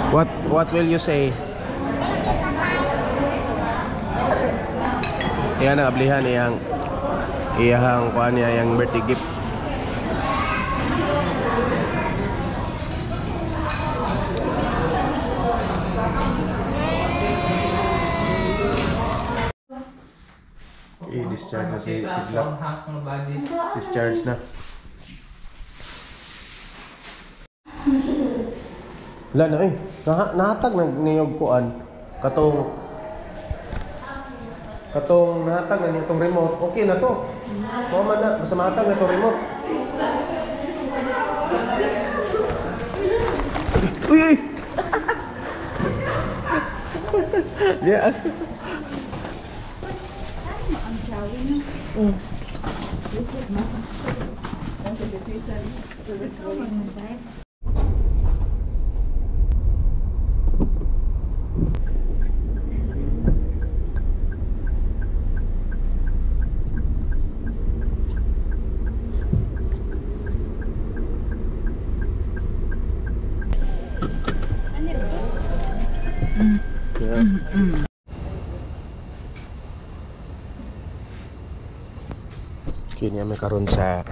What will you say? Iyan ang ablihan iyang kuan niya yang birthday gift. Discharge na si Black. Discharge na. Wala na eh. Nahatag na niyog kuan. Katong nahatag na niyong remote. Okay na to. Mama na. Basta mahatag na to remote. Uy! Uy! Yeah. Kini may karon sa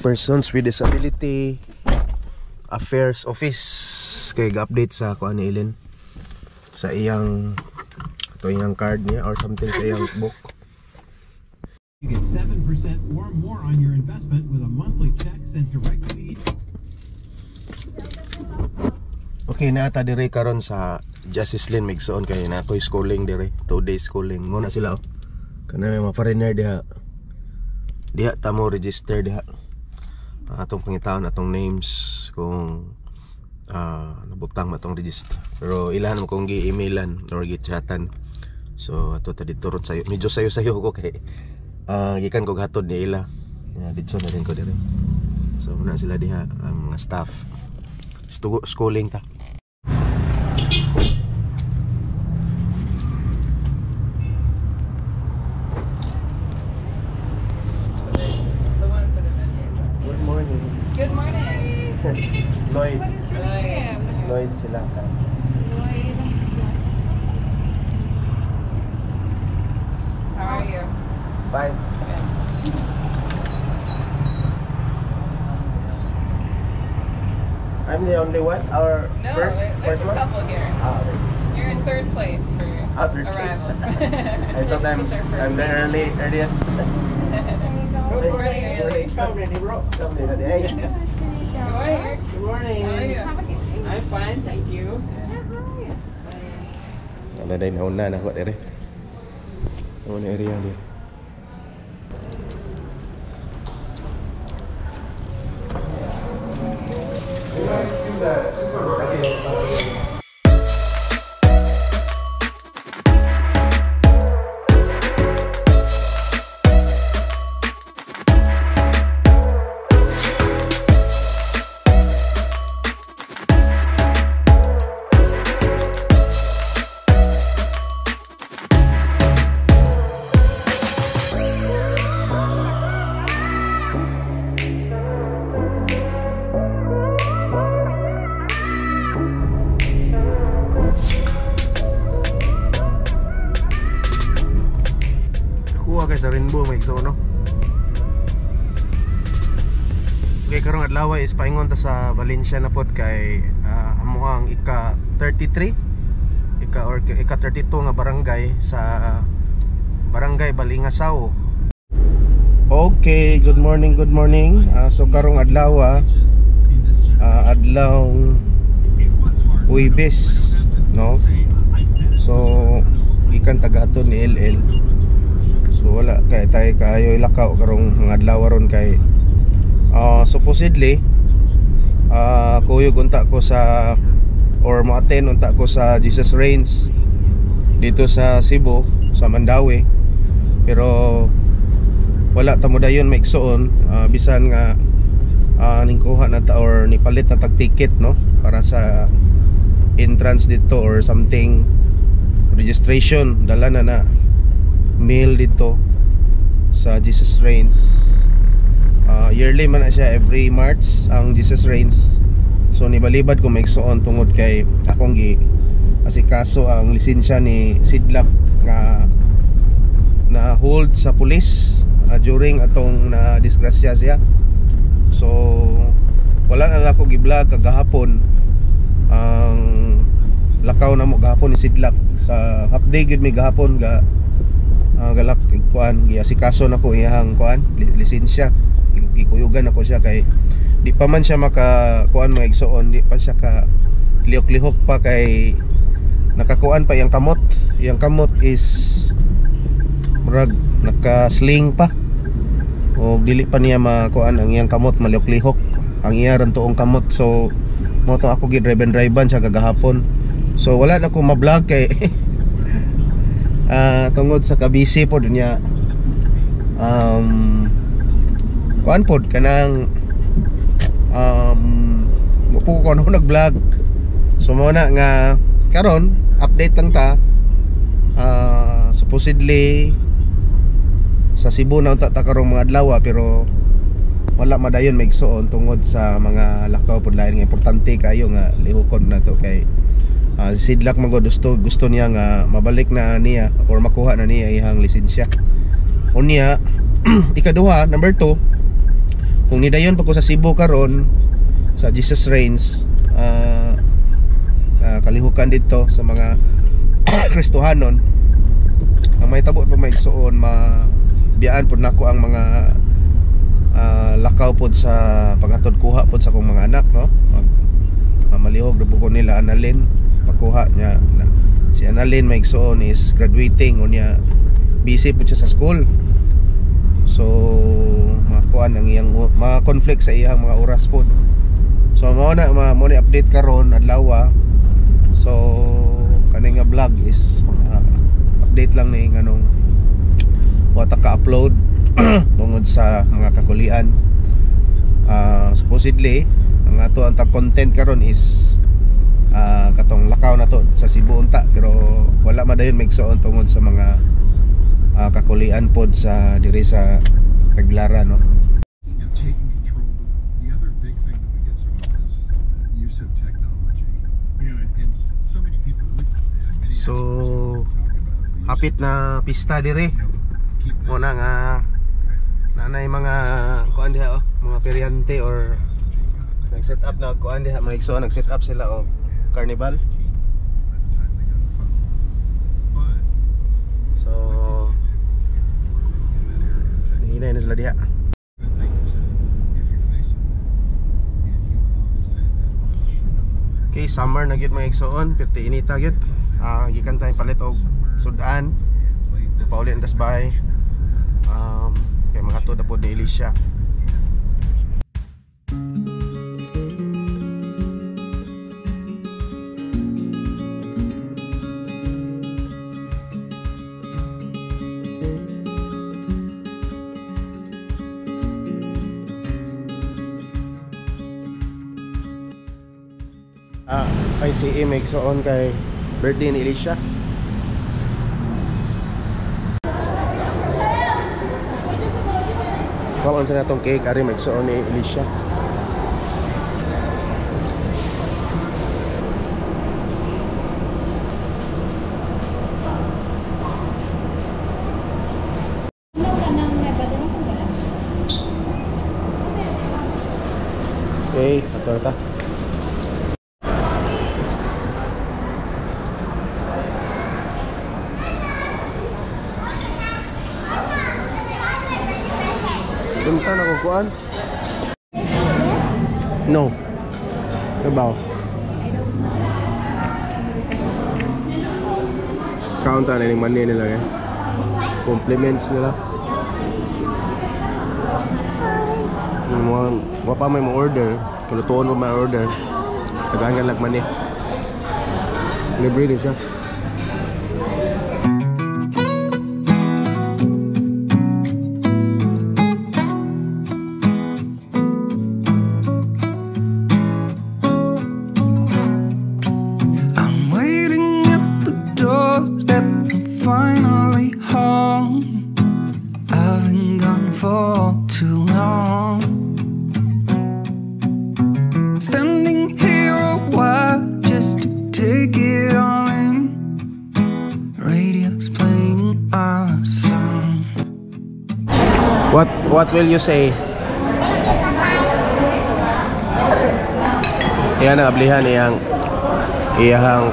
Persons with Disability Affairs Office kay ga-update sa kuan ni Ellen sa iyang card niya or something sa iyang book. You get 7% or more on your investment with a monthly check sent directly. Okay na ata dire karon sa Justice Lane Migsoon kay na koy schooling dire, 2 days schooling mo na sila oh. Kana may mga foreigner diha tamo register diha atong pangitaon atong names kung nabutang matong register pero ilahan mo kung gi-emailan or gi-chatan so ato ta dito rot sayo medyo sayo ko kay gikan ko hatod ni ila dito na rin ko dire so muna sila diha ang mga staff schooling ta. Good morning. Lloyd. What is your name? Lloyd sila. Lloyd. How are you? Fine. I'm the only one? Or No, first there's a one? couple here. Okay. You're in third place for your Third place. arrivals. I thought I'm the earliest. Good morning. Somebody na di ay. Good morning. Good morning. How are you? I'm fine, thank you. Ano na nauna na ako dire. Ano na area dia. Sa Rainbow may no. Okay, karong adlaw is paingon ta sa Valencia na pod kay amo ang ika 33 ika 32 nga barangay sa Barangay Balingasaw. Okay, good morning. So karong adlaw adlaw Huwebes, no? So ikan tagaton ni LL. So wala kay tayo kaayo ilakaw karong mga adlaw ron kay supposedly kuyog unta ko sa or mo-attend unta ko sa Jesus Reigns dito sa Cebu sa Mandawi pero wala ta mo dayon maigsoon bisan nga ningkuha na ta or nipalit na tag ticket no para sa entrance dito or something registration dala na mail dito sa Jesus Reigns. Yearly man na siya, every March ang Jesus Reigns. So nibalibad ko maigsuon tungod kay akong gi asikaso ang lisensya ni Sidlak nga na hold sa pulis during atong na disgrasya siya. So wala na ako gi-vlog kagahapon ang lakaw na mo gahapon ni Sidlak sa half day gud mi gahapon ga galak kuan giasikaso nako iyang kuan lisensya. Gikuyugan ako siya kay di pa man siya maka kuan mga igsoon, di pa siya ka lihok-lihok pa kay nakakuan pa iyang kamot. Iyang kamot is murag naka-sling pa. O dili pa niya makuan ang iyang kamot malihok-lihok. Ang iya ran tuong kamot. So mo to ako gi-drive-drivean sa kagahapon. So wala na ko ma-vlog kay tungod sa kabisi po niya kuan pod kanang po ko ano nag-vlog. So mo na nga karon update lang ta. Supposedly sa Cebu na unta ta karong mga adlaw pero wala madayon maigsuon tungod sa mga lakaw pod lain nga importante kayo nga lihukon na to kay Sidlak man gusto niya nga mabalik na niya or makuha na niya iyang lisensya. Unya ikaduha, number 2, kung nidayon pa ko sa Cebu karon sa Jesus Reigns, kalihukan dito sa mga Kristohanon, ang may tabo pag maigsuon mabiyaan pod nako ang mga lakaw pod sa paghatod kuha pod sa akong mga anak, no? Malihog na po ko nila Annalyn pagkuha niya si Annalyn maigsuon is graduating unya busy po siya sa school. So makuan ang iyang ma-conflict sa iyang mga oras po. So mo na update karon adlaw. So kani nga vlog is mga update lang ni nganong wata ka-upload tungod sa mga kakulian. Supposedly ang ato ang content karon is katong lakaw na to sa Cebu unta pero wala madayon maigsuon tungod sa mga kakulian pod sa diri sa Tagbilara, no? Taking control. The other big thing that we get so is use of technology. You know, and so many people. So hapit na pista diri. Mo na nga nanay mga kuan diha mga peryante or nag-set up na kuan diha mga igsoon nag-set up sila og carnival. So hinay na sila diha. Okay, summer na gyud mga igsoon, perti inita gyud. Gikan tay palit og sudan. Pauli na tas bahay. Kay mga tuod na po ni Alicia. Kay si Magsoon kay birthday ni Alicia. Kaon sa natong cake ari Magsoon ni Alicia. Okay, ato ta. Punta na ko kuan? No. Kabaw. Count na yung money nila eh. Compliments nila. Wapa may ma-order. Kulutuon mo ma-order. Tagaan ka lang money. Libre din siya. Finally home. I've been gone for too long. Standing What will you say? Iyan ang ablihan iyang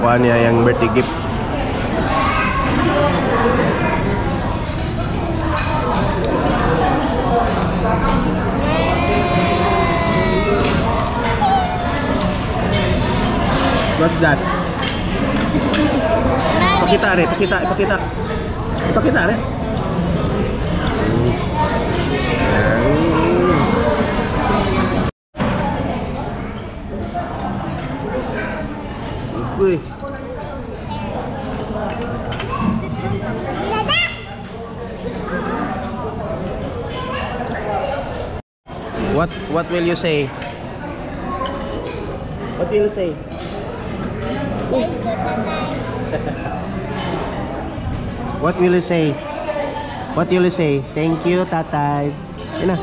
kuan niya yang birthday gift. What's that? Pakita re, pakita. Pakita re. Uy. What will you say? What will you say? What will you say? What will you say? Thank you, tatay. Yun na.